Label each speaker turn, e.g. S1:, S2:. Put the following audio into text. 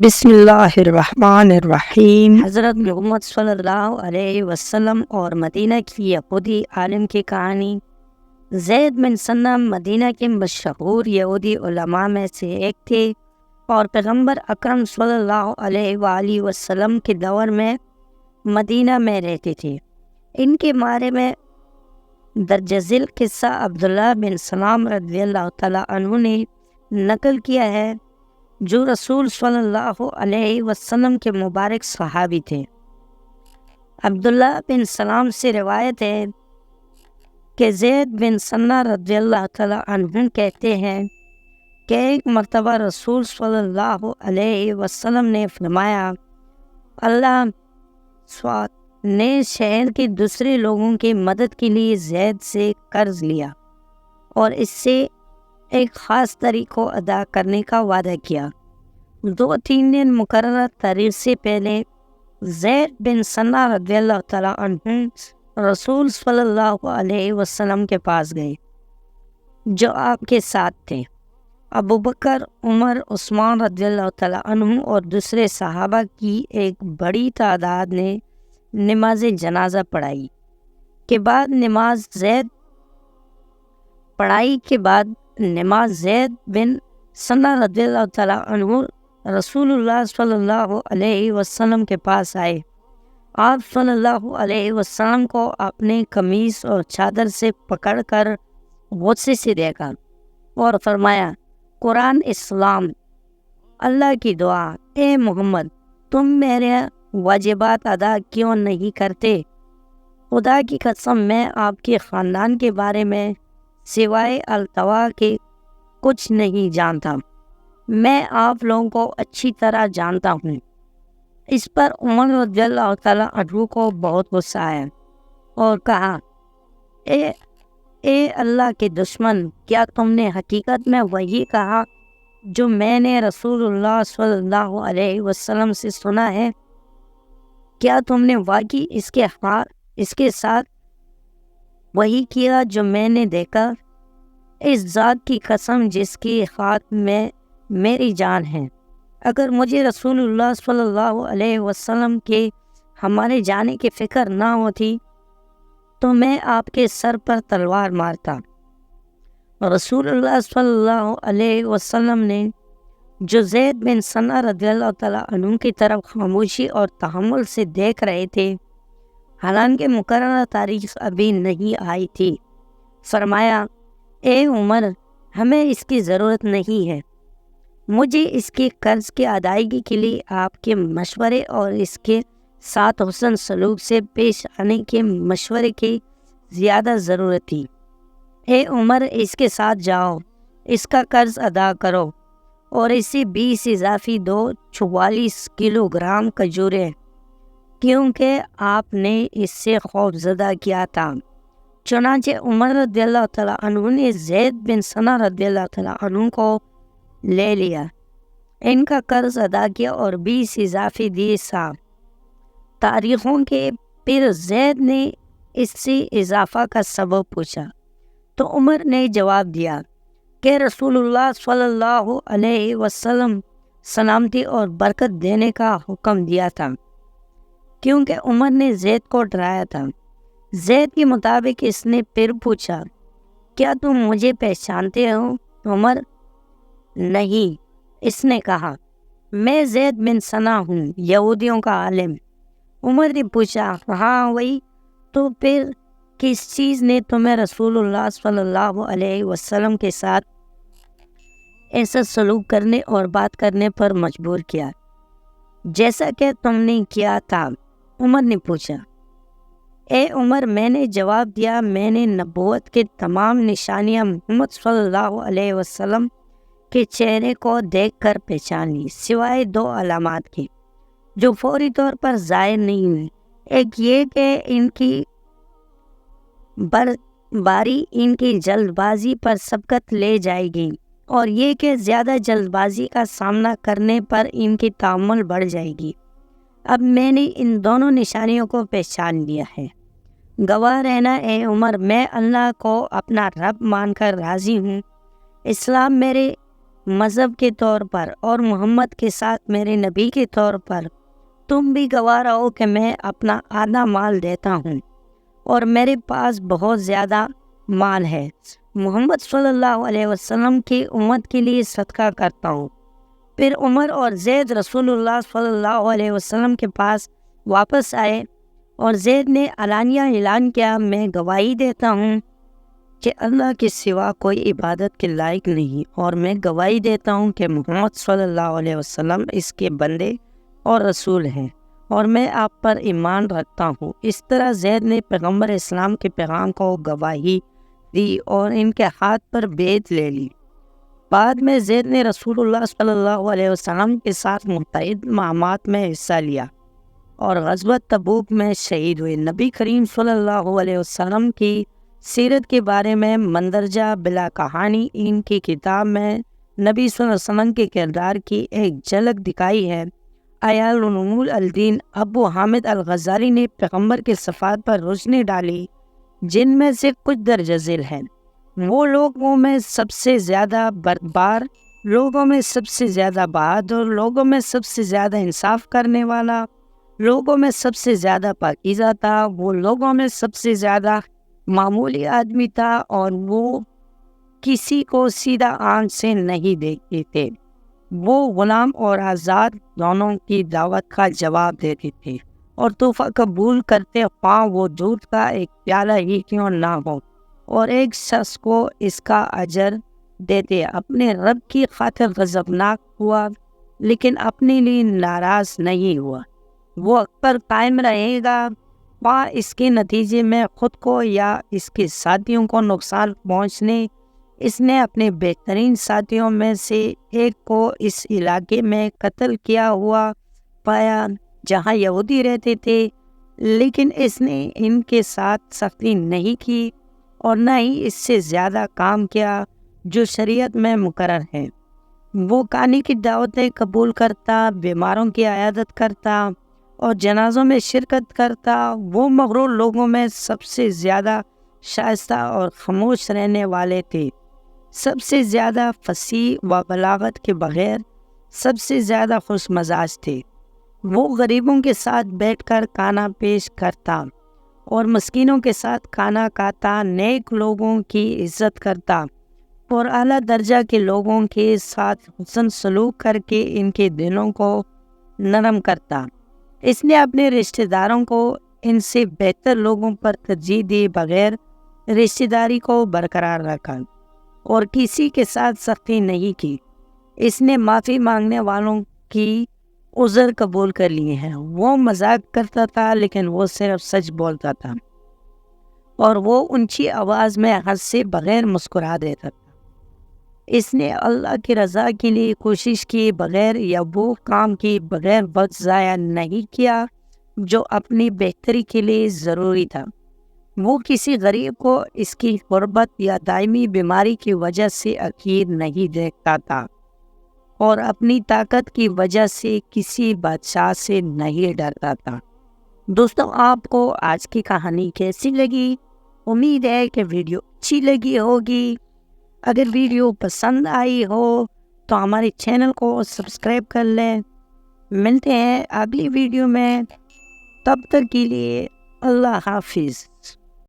S1: بسم اللہ الرحمن الرحیم۔
S2: حضرت محمد صلی اللہ علیہ وسلم اور مدینہ کی یہودی عالم کی کہانی۔ زید بن ثنہ مدینہ کے مشہور یہودی علماء میں سے ایک تھے اور پیغمبر اکرم صلی اللہ علیہ وآلہ وسلم کے دور میں مدینہ میں رہتے تھے۔ ان کے بارے میں درج ذیل قصہ عبداللہ بن سلام رضی اللہ تعالیٰ عنہ نے نقل کیا ہے، جو رسول صلی اللہ علیہ وسلم کے مبارک صحابی تھے۔ عبداللہ بن سلام سے روایت ہے کہ زید بن ثنہ رضی اللہ تعالیٰ عنہ کہتے ہیں کہ ایک مرتبہ رسول صلی اللہ علیہ وسلم نے فرمایا، اللہ نے شہر کے دوسرے لوگوں کی مدد کے لیے زید سے قرض لیا اور اس سے ایک خاص تاریخ کو ادا کرنے کا وعدہ کیا۔ 2-3 دن مقررہ تاریخ سے پہلے زید بن ثنہ رضی اللہ تعالیٰ عنہ رسول صلی اللہ علیہ وسلم کے پاس گئے، جو آپ کے ساتھ تھے۔ ابو بکر، عمر، عثمان رضی اللہ تعالیٰ عنہ اور دوسرے صحابہ کی ایک بڑی تعداد نے نماز جنازہ پڑھائی کے بعد نماز زید بن ثنہ رضی اللہ تعالیٰ عنہ رسول اللہ صلی اللہ علیہ وسلم کے پاس آئے۔ آپ صلی اللہ علیہ وسلم کو اپنے قمیص اور چادر سے پکڑ کر غصے سے دیکھا اور فرمایا، قرآن اسلام، اللہ کی دعا، اے محمد، تم میرے واجبات ادا کیوں نہیں کرتے؟ خدا کی قسم، میں آپ کے خاندان کے بارے میں سوائے التوا کے کچھ نہیں جانتا، میں آپ لوگوں کو اچھی طرح جانتا ہوں۔ اس پر عمر رضی اللہ تعالیٰ عنہ کو بہت غصہ آیا اور کہا، اے اللہ کے دشمن، کیا تم نے حقیقت میں وہی کہا جو میں نے رسول اللہ صلی اللہ علیہ وسلم سے سنا ہے؟ کیا تم نے واقعی اس کے ساتھ وہی کیا جو میں نے دیکھا؟ اس ذات کی قسم جس کی ہاتھ میں میری جان ہے، اگر مجھے رسول اللہ صلی اللہ علیہ وسلم کے ہمارے جانے کی فکر نہ ہوتی تو میں آپ کے سر پر تلوار مارتا۔ رسول اللہ صلی اللہ علیہ وسلم نے جو زید بن ثنہ رضی اللہ تعالیٰ عنہ کی طرف خاموشی اور تحمل سے دیکھ رہے تھے، حالانکہ مقررہ تاریخ ابھی نہیں آئی تھی، فرمایا، اے عمر، ہمیں اس کی ضرورت نہیں ہے، مجھے اس کے قرض کی ادائیگی کے لیے آپ کے مشورے اور اس کے ساتھ حسن سلوک سے پیش آنے کے مشورے کی زیادہ ضرورت تھی۔ اے عمر، اس کے ساتھ جاؤ، اس کا قرض ادا کرو اور اسے 20 اضافی دو 44 کلو گرام کھجوریں، کیونکہ آپ نے اس سے خوف زدہ کیا تھا۔ چنانچہ عمر رضی اللہ تعالیٰ عنہ نے زید بن ثنہ رضی اللہ تعالیٰ عنہ کو لے لیا، ان کا قرض ادا کیا اور 20 اضافی دیے صاحب تاریخوں کے۔ پھر زید نے اس سے اضافہ کا سبب پوچھا تو عمر نے جواب دیا کہ رسول اللہ صلی اللہ علیہ وسلم سلامتی اور برکت دینے کا حکم دیا تھا، کیونکہ عمر نے زید کو ڈرایا تھا۔ زید کے مطابق اس نے پھر پوچھا، کیا تم مجھے پہچانتے ہو؟ عمر، نہیں، اس نے کہا، میں زید بن ثنہ ہوں، یہودیوں کا عالم۔ عمر نے پوچھا، ہاں وہی، تو پھر کس چیز نے تمہیں رسول اللہ صلی اللہ علیہ وسلم کے ساتھ ایسا سلوک کرنے اور بات کرنے پر مجبور کیا جیسا کہ تم نے کیا تھا؟ عمر نے پوچھا۔ اے عمر، میں نے جواب دیا، میں نے نبوت کے تمام نشانیاں محمد صلی اللہ علیہ وسلم کے چہرے کو دیکھ کر پہچان لی، سوائے 2 علامات کے جو فوری طور پر ظاہر نہیں ہوئی۔ ایک یہ کہ ان کی باری ان کی جلد بازی پر سبقت لے جائے گی، اور یہ کہ زیادہ جلد بازی کا سامنا کرنے پر ان کی تحمل بڑھ جائے گی۔ اب میں نے ان دونوں نشانیوں کو پہچان لیا ہے۔ گواہ رہنا اے عمر، میں اللہ کو اپنا رب مان کر راضی ہوں، اسلام میرے مذہب کے طور پر اور محمد کے ساتھ میرے نبی کے طور پر تم بھی گواہ رہو کہ میں اپنا آدھا مال دیتا ہوں اور میرے پاس بہت زیادہ مال ہے، محمد صلی اللہ علیہ وسلم کی امت کے لیے صدقہ کرتا ہوں۔ پھر عمر اور زید رسول اللہ صلی اللہ علیہ وسلم کے پاس واپس آئے اور زید نے علانیہ اعلان کیا، میں گواہی دیتا ہوں کہ اللہ کے سوا کوئی عبادت کے لائق نہیں، اور میں گواہی دیتا ہوں کہ محمد صلی اللہ علیہ وسلم اس کے بندے اور رسول ہیں، اور میں آپ پر ایمان رکھتا ہوں۔ اس طرح زید نے پیغمبر اسلام کے پیغام کو گواہی دی اور ان کے ہاتھ پر بیعت لے لی۔ بعد میں زید نے رسول اللہ صلی اللہ علیہ وسلم کے ساتھ متعدد مہمات میں حصہ لیا اور غزوہ تبوک میں شہید ہوئے۔ نبی کریم صلی اللہ علیہ وسلم کی سیرت کے بارے میں مندرجہ بلا کہانی ان کی کتاب میں نبی صلی اللہ علیہ وسلم کے کردار کی ایک جھلک دکھائی ہے۔ علوم الدین ابو حامد الغزالی نے پیغمبر کے صفات پر روشنی ڈالی، جن میں سے کچھ درج ذیل ہیں۔ وہ لوگوں میں سب سے زیادہ بردبار، لوگوں میں سب سے زیادہ بہادر، لوگوں میں سب سے زیادہ انصاف کرنے والا، لوگوں میں سب سے زیادہ پاکیزہ تھا، وہ لوگوں میں سب سے زیادہ معمولی آدمی تھا، اور وہ کسی کو سیدھا آنکھ سے نہیں دیکھتے تھے۔ وہ غلام اور آزاد دونوں کی دعوت کا جواب دیتے تھے اور تحفہ قبول کرتے، خواہ وہ دودھ کا ایک پیالہ ہی کیوں نہ ہو، اور ایک شخص کو اس کا اجر دیتے۔ اپنے رب کی خاطر غضبناک ہوا لیکن اپنے لیے ناراض نہیں ہوا۔ وہ حق پر قائم رہے گا، خواہ اس کے نتیجے میں خود کو یا اس کے ساتھیوں کو نقصان پہنچنے۔ اس نے اپنے بہترین ساتھیوں میں سے ایک کو اس علاقے میں قتل کیا ہوا پایا جہاں یہودی رہتے تھے، لیکن اس نے ان کے ساتھ سختی نہیں کی اور نہ ہی اس سے زیادہ کام کیا جو شریعت میں مقرر ہے۔ وہ کانی کی دعوتیں قبول کرتا، بیماروں کی عیادت کرتا اور جنازوں میں شرکت کرتا۔ وہ مغرور لوگوں میں سب سے زیادہ شائستہ اور خاموش رہنے والے تھے، سب سے زیادہ فصیح و بلاغت کے بغیر سب سے زیادہ خوش مزاج تھے۔ وہ غریبوں کے ساتھ بیٹھ کر کھانا پیش کرتا اور مسکینوں کے ساتھ کھانا کھاتا، نیک لوگوں کی عزت کرتا اور اعلیٰ درجہ کے لوگوں کے ساتھ حسن سلوک کر کے ان کے دلوں کو نرم کرتا۔ اس نے اپنے رشتہ داروں کو ان سے بہتر لوگوں پر ترجیح دیے بغیر رشتہ داری کو برقرار رکھا اور کسی کے ساتھ سختی نہیں کی۔ اس نے معافی مانگنے والوں کی عذر قبول کر لیے ہیں۔ وہ مذاق کرتا تھا لیکن وہ صرف سچ بولتا تھا، اور وہ اونچی آواز میں ہنسے بغیر مسکرا دیتا تھا۔ اس نے اللہ کی رضا کے لیے کوشش کی بغیر یا وہ کام کی بغیر وقت ضائع نہیں کیا جو اپنی بہتری کے لیے ضروری تھا۔ وہ کسی غریب کو اس کی غربت یا دائمی بیماری کی وجہ سے حقیر نہیں دیکھتا تھا اور اپنی طاقت کی وجہ سے کسی بادشاہ سے نہیں ڈرتا تھا۔ دوستو، آپ کو آج کی کہانی کیسی لگی؟ امید ہے کہ ویڈیو اچھی لگی ہوگی۔ اگر ویڈیو پسند آئی ہو تو ہمارے چینل کو سبسکرائب کر لیں۔ ملتے ہیں اگلی ویڈیو میں، تب تک کے لیے اللہ حافظ۔